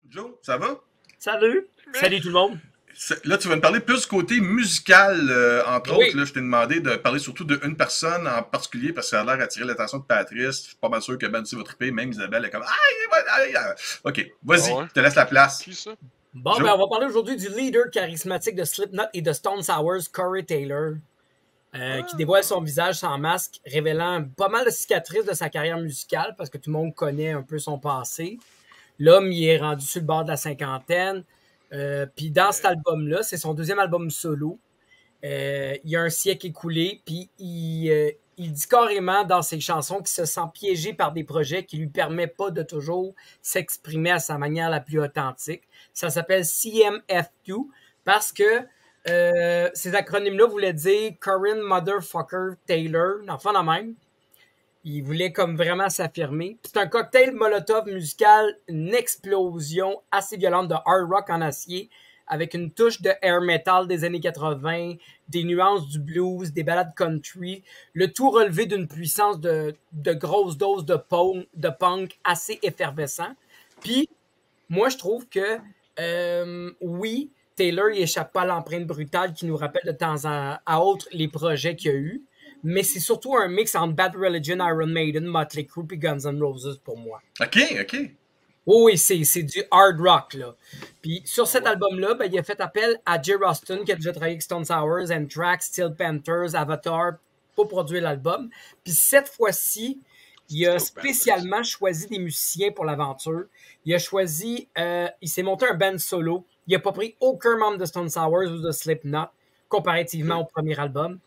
Joe, ça va? Salut! Salut tout le monde! Là, tu vas me parler plus du côté musical, entre Oui. autres. Là, je t'ai demandé de parler surtout d'une personne en particulier parce que ça a l'air d'attirer l'attention de Patrice. Je suis pas mal sûr que Ben va triper. Même Isabelle est comme aïe, aïe. Ok, vas-y, Ah ouais? je te laisse la place. Qui ça? Bon, Joe. ben, on va parler aujourd'hui du leader charismatique de Slipknot et de Stone Sours, Corey Taylor, qui dévoile son visage sans masque, révélant pas mal de cicatrices de sa carrière musicale parce que tout le monde connaît un peu son passé. L'homme, il est rendu sur le bord de la cinquantaine. Puis dans cet album-là, c'est son deuxième album solo. Il y a un siècle écoulé, puis il dit carrément dans ses chansons qu'il se sent piégé par des projets qui lui permettent pas de toujours s'exprimer à sa manière la plus authentique. Ça s'appelle CMF2 parce que ces acronymes-là voulaient dire Corinne Motherfucker Taylor, enfin la même. Il voulait comme vraiment s'affirmer. C'est un cocktail Molotov musical, une explosion assez violente de hard rock en acier avec une touche de air metal des années 80, des nuances du blues, des ballades country, le tout relevé d'une puissance de grosses doses de punk assez effervescent. Puis, moi, je trouve que, oui, Taylor, il échappe pas à l'empreinte brutale qui nous rappelle de temps à autre les projets qu'il y a eu, mais c'est surtout un mix entre Bad Religion, Iron Maiden, Motley Crue et Guns N' Roses pour moi. Ok. Oui, c'est du hard rock, là. Puis sur cet album-là, ben, il a fait appel à Jay Ruston, qui a déjà travaillé avec Stone Sours, Anthrax, Steel Panthers, Avatar, pour produire l'album. Puis cette fois-ci, il a spécialement choisi des musiciens pour l'aventure. Il a choisi, il s'est monté un band solo. Il n'a pas pris aucun membre de Stone Sours ou de Slipknot, comparativement au premier album.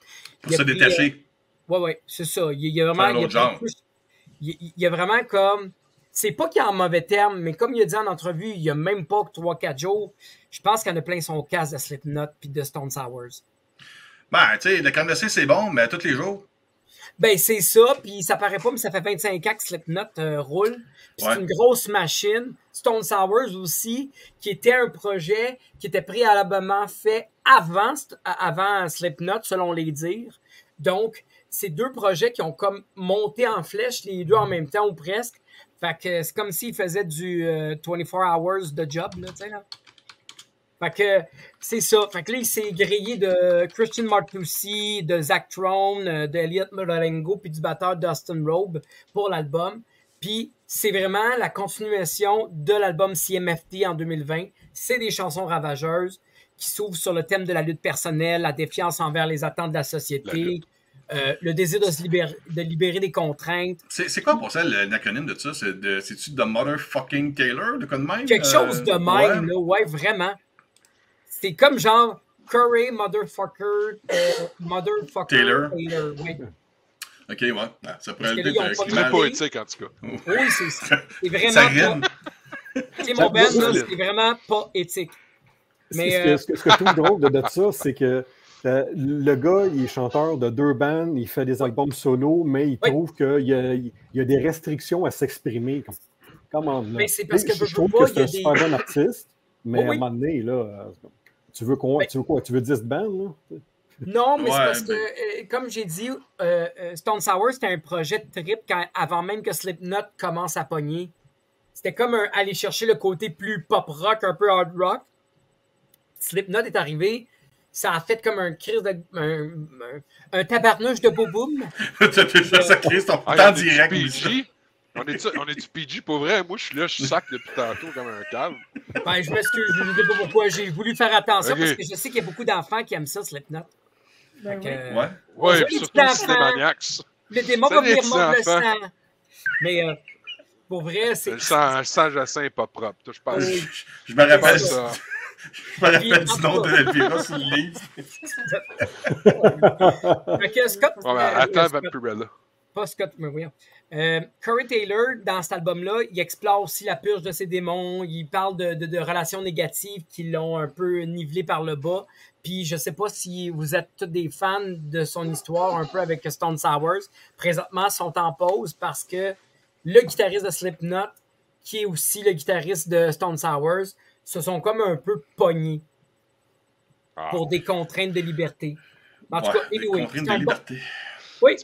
Pour se détacher. Oui, c'est ça. Il y a vraiment... Il y a vraiment comme... C'est pas qu'il est en mauvais terme, mais comme il a dit en entrevue, il y a même pas 3-4 jours, je pense qu'il y en a plein son casque de Slipknot puis de Stone Sours. Ben, tu sais, le crème glacée, c'est bon, mais tous les jours. Ben, c'est ça, puis ça paraît pas, mais ça fait 25 ans que Slipknot roule. Puis c'est une grosse machine. Stone Sours aussi, qui était un projet qui était préalablement fait avant Slipknot, selon les dires. Donc, c'est deux projets qui ont comme monté en flèche, les deux en même temps ou presque. Fait que c'est comme s'il faisait du 24 hours de job, là, tu sais, là. Fait que c'est ça. Fait que là, il s'est grillé de Christian Martucci, de Zach Throne, de Elliot Moralengo, puis du batteur Dustin Robe pour l'album. Puis c'est vraiment la continuation de l'album CMFT en 2020. C'est des chansons ravageuses qui s'ouvrent sur le thème de la lutte personnelle, la défiance envers les attentes de la société, le désir de libérer des contraintes. C'est quoi pour ça l'acronyme de ça? C'est-tu The Motherfucking Taylor, de quoi de même? Quelque chose de même, là, ouais, vraiment. C'est comme genre Corey Motherfucker Taylor. Oui. Ok, ouais. Ah, ça pourrait être un C'est très poétique, en tout cas. Oui, c'est vraiment ça rime. C'est mon band, c'est vraiment pas éthique. Mais ce que je trouve drôle de ça, c'est que le gars, il est chanteur de deux bands, il fait des albums solo, mais il trouve qu'il y a des restrictions à s'exprimer. Comment là? Mais c'est parce que je trouve que c'est un super bon artiste, mais à un moment donné, là, tu veux quoi? Tu veux 10 bands, là? Non, mais c'est parce que, comme j'ai dit, Stone Sours, c'était un projet de trip avant même que Slipknot commence à pogner. C'était comme aller chercher le côté plus pop-rock, un peu hard rock. Slipknot est arrivé, ça a fait comme un crise de... un tabarnouche de boum-boum. Ça crise ton temps direct. On est du PG pour vrai? Moi, je suis là, je sac depuis tantôt comme un câble. Ben, je m'excuse, je ne sais pas pourquoi. J'ai voulu faire attention parce que je sais qu'il y a beaucoup d'enfants qui aiment ça, Slipknot. Ouais, surtout les Cinémaniacs. Le démon va venir mordre le sang. Mais pour vrai, c'est... Le sang Jacin n'est pas propre. Je pense. Je me rappelle ça. Je me rappelle du nom de Elvira sur le livre. Scott... attends, Vampirella. Pas Scott, mais oui. Corey Taylor, dans cet album-là, il explore aussi la purge de ses démons. Il parle de relations négatives qui l'ont un peu nivelé par le bas. Puis je sais pas si vous êtes tous des fans de son histoire, un peu avec Stone Sours. Présentement, ils sont en pause parce que le guitariste de Slipknot, qui est aussi le guitariste de Stone Sours, se sont comme un peu pognés pour des contraintes de liberté. En tout cas, anyway, contraintes de liberté. Oui,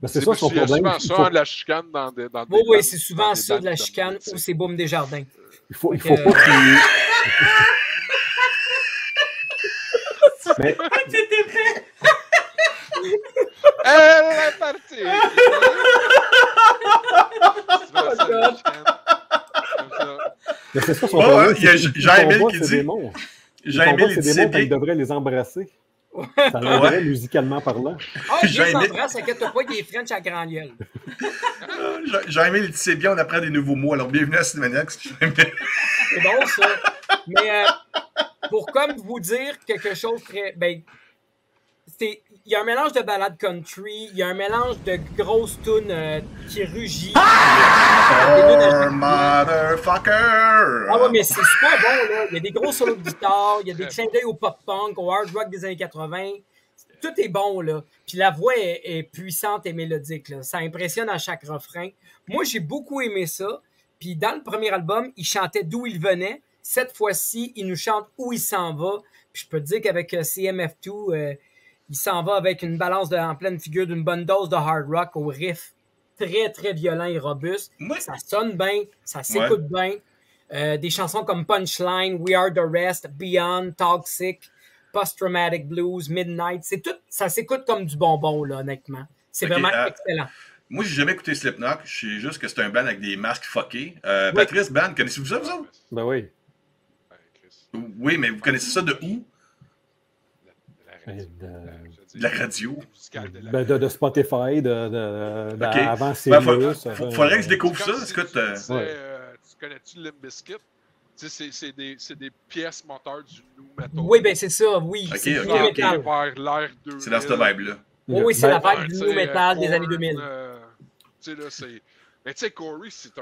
Mais c'est ça son Il y a problème. souvent ça, de la chicane dans des Oui, c'est souvent ça, de la chicane, ou c'est Boom Desjardins. Il faut pas qu'il... Mais... Elle est partie! Mais c'est ça son problème. Il y a Jean-Émile qui dit... Jean-Émile dit c'est bien. Il devrait les embrasser. Ça l'aiderait musicalement parlant. Ah, je les embrasse, inquiète-toi pas, il est French à grand gueule. Jean-Émile dit c'est bien, on apprend des nouveaux mots. Alors, bienvenue à Cinémaniacs. C'est bon, ça. Mais pour comme vous dire quelque chose très... Ben, il y a un mélange de ballade country, il y a un mélange de grosses tunes qui rugit. Motherfucker! Ah ouais, mais c'est super bon, là. Il y a des gros solos de guitare, il y a des clins d'œil au pop-punk, au hard rock des années 80. Tout est bon, là. Puis la voix est puissante et mélodique, là. Ça impressionne à chaque refrain. Moi, j'ai beaucoup aimé ça. Puis dans le premier album, il chantait d'où il venait. Cette fois-ci, il nous chante où il s'en va. Puis je peux te dire qu'avec CMF2... il s'en va avec une balance en pleine figure d'une bonne dose de hard rock au riff très, très violent et robuste. Oui. Ça sonne bien, ça s'écoute bien. Des chansons comme Punchline, We Are the Rest, Beyond, Toxic, Post-Traumatic Blues, Midnight. C'est tout, ça s'écoute comme du bonbon, là, honnêtement. C'est vraiment excellent. Moi, j'ai jamais écouté Slipknot. Je sais juste que c'est un band avec des masques fuckés. Patrice, band, connaissez-vous ça, vous autres? Ben oui. Oui, mais vous connaissez ça de où? De la radio. De Spotify, okay. Avant Sirius. Faudrait que je découvre ça. Écoute, tu connais-tu Limp Bizkit? C'est des pièces moteurs du new metal. Oui, ben c'est ça, oui. Okay, c'est vers l'air 2000. C'est dans cette vibe-là. Oui, c'est la vibe du new metal des années 2000. Mais tu sais, Corey, c'est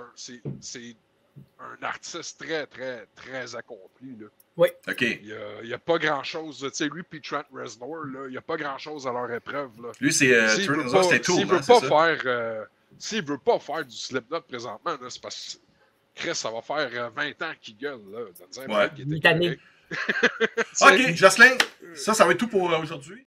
un artiste très, très, très accompli, là. Oui. OK. Il n'y a pas grand-chose. Tu sais, lui puis Trent Reznor, là, il n'y a pas grand-chose à leur épreuve. Là. Lui, c'est Trent Reznor, c'est tout. S'il veut pas faire du Slipknot présentement, là, c'est parce que Chris, ça va faire 20 ans qu'il gueule. Là, ouais. OK, Jocelyn, ça va être tout pour aujourd'hui.